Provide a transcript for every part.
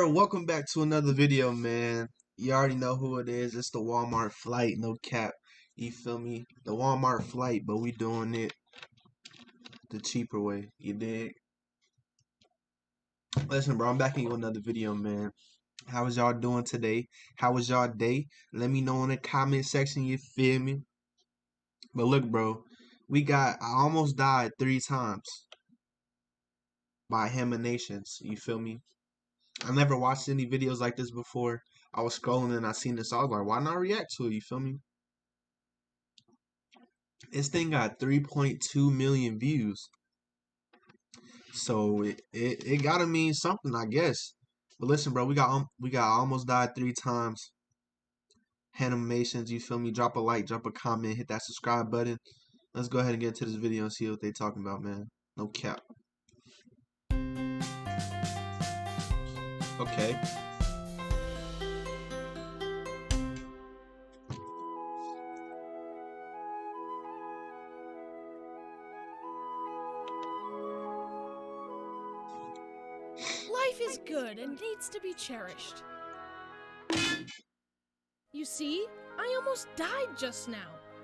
Alright, welcome back to another video, man. You already know who it is. It's the Walmart flight, no cap. You feel me? The Walmart flight, but we doing it the cheaper way. You dig? Listen, bro, I'm back in you another video, man. How was y'all doing today? How was y'all day? Let me know in the comment section, you feel me? But look, bro, I almost died 3 times by Haminations. You feel me? I never watched any videos like this before. I was scrolling and I seen this. I was like, why not react to it? You feel me? This thing got 3.2 million views. So it gotta mean something, I guess. But listen, bro, we got almost died 3 times. Haminations, you feel me? Drop a like, drop a comment, hit that subscribe button. Let's go ahead and get into this video and see what they talking about, man. No cap. Okay. Life is good and needs to be cherished. You see, I almost died just now.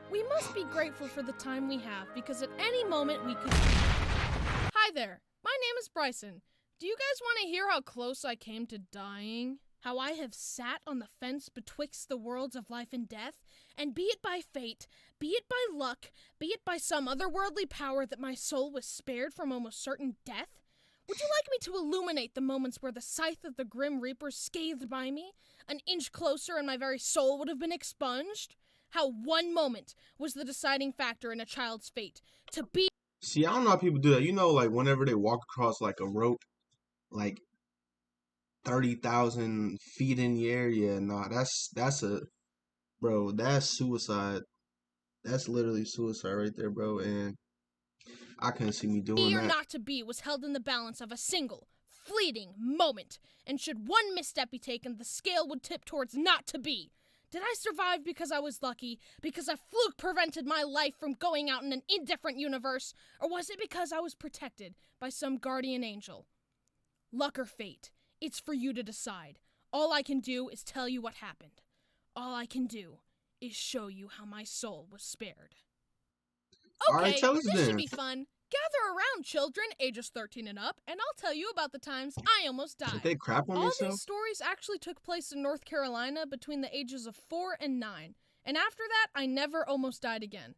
We must be grateful for the time we have, because at any moment we could... Hi there, my name is Bryson. Do you guys want to hear how close I came to dying? How I have sat on the fence betwixt the worlds of life and death, and be it by fate, be it by luck, be it by some otherworldly power that my soul was spared from almost certain death? Would you like me to illuminate the moments where the scythe of the Grim Reaper scathed by me? An inch closer and my very soul would have been expunged? How one moment was the deciding factor in a child's fate. To be... See, I don't know how people do that. You know, like whenever they walk across like a rope, like 30,000 feet in the air, yeah, nah, bro, that's suicide. That's literally suicide right there, bro. And I couldn't see me doing Be or that. not to be was held in the balance of a single, fleeting moment, and should one misstep be taken, the scale would tip towards not to be. Did I survive because I was lucky, because a fluke prevented my life from going out in an indifferent universe, or was it because I was protected by some guardian angel? Luck or fate, it's for you to decide. All I can do is tell you what happened. All I can do is show you how my soul was spared. Alright, Okay, tell us this then. should be fun. Gather around, children, ages 13 and up, and I'll tell you about the times I almost Did died. they crap on All themselves? these stories actually took place in North Carolina between the ages of 4 and 9. And after that, I never almost died again.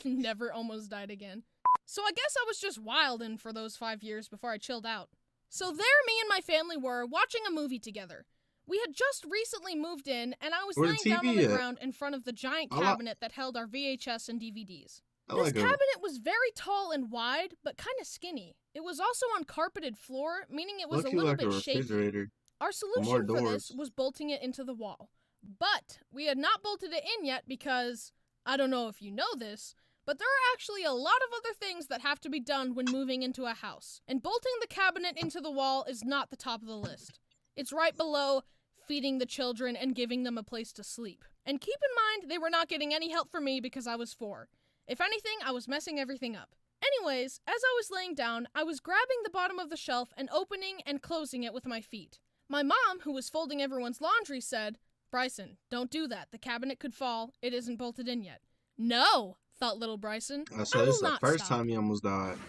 Never almost died again. So I guess I was just wildin' for those 5 years before I chilled out. So there me and my family were, watching a movie together. We had just recently moved in, and I was Where the laying down on TV the at? ground in front of the giant I like- cabinet that held our VHS and DVDs. I This like a cabinet was very tall and wide, but kind of skinny. It was also on carpeted floor, meaning it was a look you little like a bit shaky. refrigerator. Our More solution for this doors. was bolting it into the wall. But we had not bolted it in yet because, I don't know if you know this, but there are actually a lot of other things that have to be done when moving into a house. And bolting the cabinet into the wall is not the top of the list. It's right below feeding the children and giving them a place to sleep. And keep in mind, they were not getting any help from me because I was 4. If anything, I was messing everything up. Anyways, as I was laying down, I was grabbing the bottom of the shelf and opening and closing it with my feet. My mom, who was folding everyone's laundry, said, "Bryson, don't do that. The cabinet could fall. It isn't bolted in yet." No, thought little Bryson. So I this will is the not first stop. time you almost died.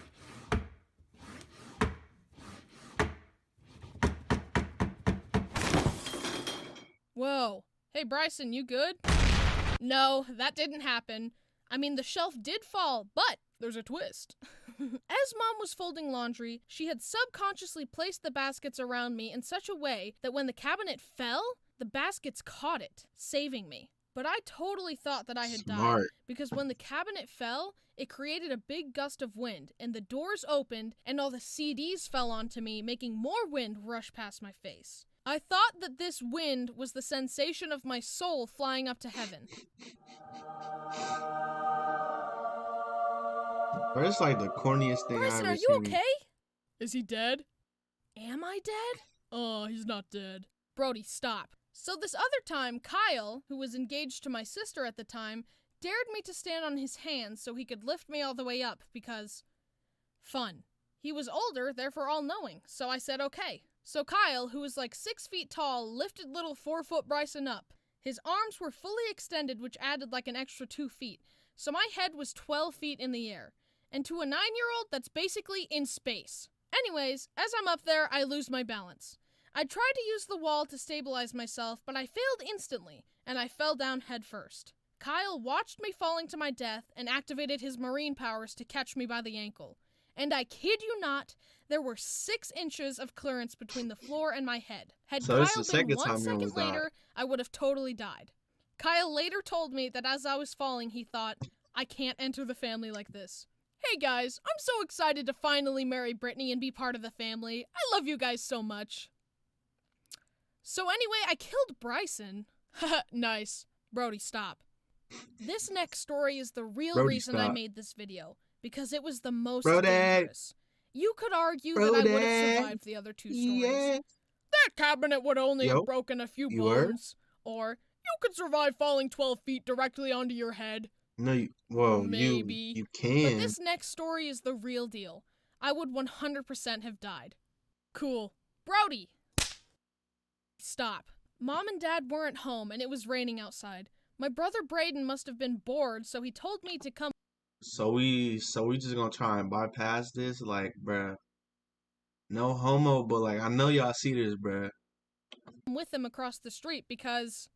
Whoa. Hey, Bryson, you good? No, that didn't happen. I mean, the shelf did fall, but there's a twist. As Mom was folding laundry, she had subconsciously placed the baskets around me in such a way that when the cabinet fell, the baskets caught it, saving me. But I totally thought that I had died, Smart. because when the cabinet fell, it created a big gust of wind, and the doors opened, and all the CDs fell onto me, making more wind rush past my face. I thought that this wind was the sensation of my soul flying up to heaven. Bro, it's like the corniest thing Bryson, I are ever you seen. okay? Is he dead? Am I dead? Oh, he's not dead. Brody, stop. So this other time, Kyle, who was engaged to my sister at the time, dared me to stand on his hands so he could lift me all the way up because... fun. He was older, therefore all-knowing, so I said okay. So Kyle, who was like 6 feet tall, lifted little 4-foot Bryson up. His arms were fully extended, which added like an extra 2 feet. So my head was 12 feet in the air. And to a 9-year-old, that's basically in space. Anyways, as I'm up there, I lose my balance. I tried to use the wall to stabilize myself, but I failed instantly, and I fell down head first. Kyle watched me falling to my death and activated his marine powers to catch me by the ankle. And I kid you not, there were 6 inches of clearance between the floor and my head. Had So this Kyle is the been second 1 time you second almost died. later, I would have totally died. Kyle later told me that as I was falling, he thought, I can't enter the family like this. Hey guys, I'm so excited to finally marry Brittany and be part of the family. I love you guys so much. So anyway, I killed Bryson. Nice. Brody, stop. This next story is the real Brody, reason I stop. made this video, because it was the most Brody. dangerous. You could argue that I would have survived the other 2 stories. Yeah. That cabinet would only Yo, have broken a few you were? bones. Or, you could survive falling 12 feet directly onto your head. No, well, Maybe. you But can. this next story is the real deal. I would 100% have died. Cool. Brody! Stop. Mom and Dad weren't home and it was raining outside. My brother Braden must have been bored, so he told me to come So we just gonna try and bypass this, like, bruh. No homo, but like I know y'all see this, bruh. with him across the street because...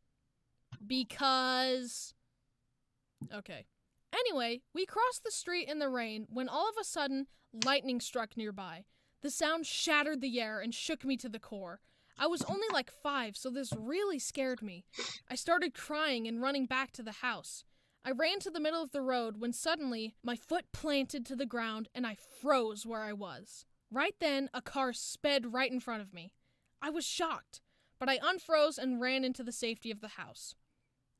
Okay. Anyway, we crossed the street in the rain when all of a sudden, lightning struck nearby. The sound shattered the air and shook me to the core. I was only like 5, so this really scared me. I started crying and running back to the house. I ran to the middle of the road when suddenly my foot planted to the ground and I froze where I was. Right then, a car sped right in front of me. I was shocked, but I unfroze and ran into the safety of the house.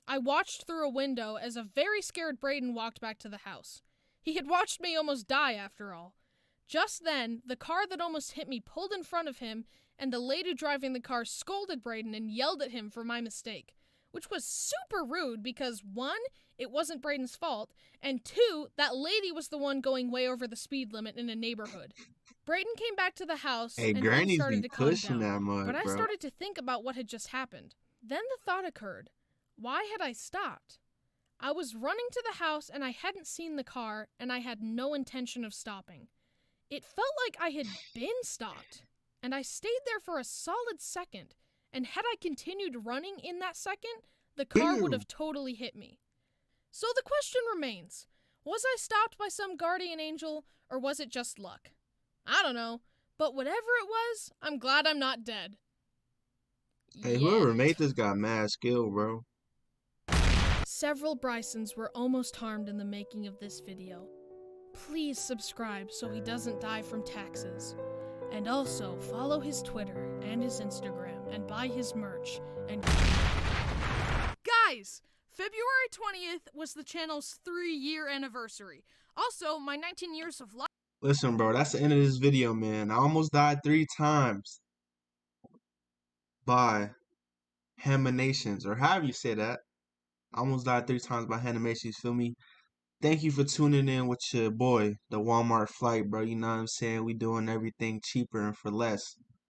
I watched through a window as a very scared Braden walked back to the house. He had watched me almost die after all. Just then, the car that almost hit me pulled in front of him, and the lady driving the car scolded Braden and yelled at him for my mistake, which was super rude because 1, it wasn't Braden's fault, and 2, that lady was the one going way over the speed limit in a neighborhood. Braden came back to the house Hey, and grannies started be to calm pushing down, that mud, but I bro. started to think about what had just happened. Then the thought occurred. Why had I stopped? I was running to the house and I hadn't seen the car and I had no intention of stopping. It felt like I had been stopped, and I stayed there for a solid second, and had I continued running in that second, the car would have totally hit me. So the question remains, was I stopped by some guardian angel or was it just luck? I don't know, but whatever it was, I'm glad I'm not dead. Hey, whoever made this got mad skill, bro. Several Brysons were almost harmed in the making of this video. Please subscribe so he doesn't die from taxes. And also follow his Twitter and his Instagram and buy his merch and... Guys! February 20th was the channel's 3-year anniversary. Also, my 19 years of life... Listen, bro, that's the end of this video, man. I almost died 3 times by Haminations, or however you say that. I almost died 3 times by Haminations, feel me? Thank you for tuning in with your boy, the Walmart flight, bro. You know what I'm saying? We doing everything cheaper and for less.